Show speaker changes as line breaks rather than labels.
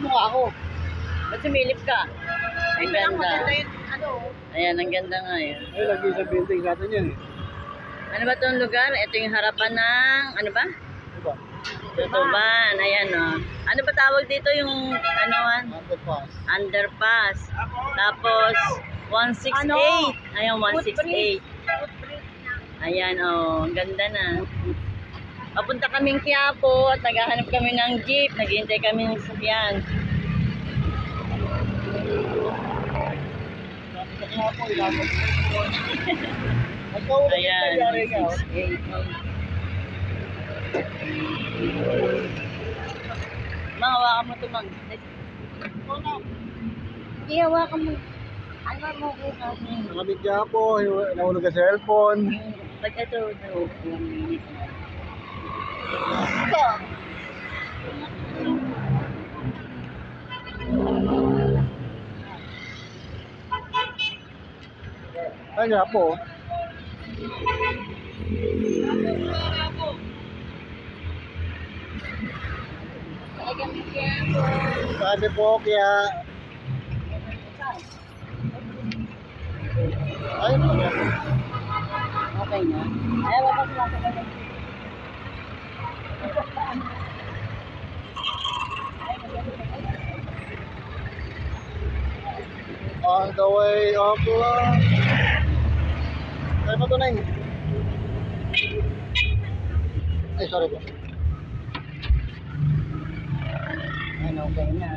mukha ako.
Ba't sumilip ka? Ang ganda.
Maganda yun, ano.
Ayan, ang ganda nga yun.
Ay, lagi sa building natin yan eh.
Ano ba itong lugar? Ito yung harapan ng, ano ba?
Diba?
Tutuban. Ayan o. Ano ba tawag dito yung, ano,
Underpass.
underpass. Tapos, 168. Ayan, 168. Ayan o, ang ganda na. Papunta kaming Quiapo at naghahanap kami ng jeep. Naghihintay kami ng sasakyan. Ayan, 168. Mang, hawakan mo ito, Mang. Hindi, hawakan mo. Ano mo ko kasi?
Nakabigya po, nahulog ka cellphone.
Ba't ito?
Kaya po. Sabi po kaya ay
Okay na. Ay, wapas lang sa ganun.
on the way of love. Ay, patunay. Ay, sorry po.
Ano, okay na.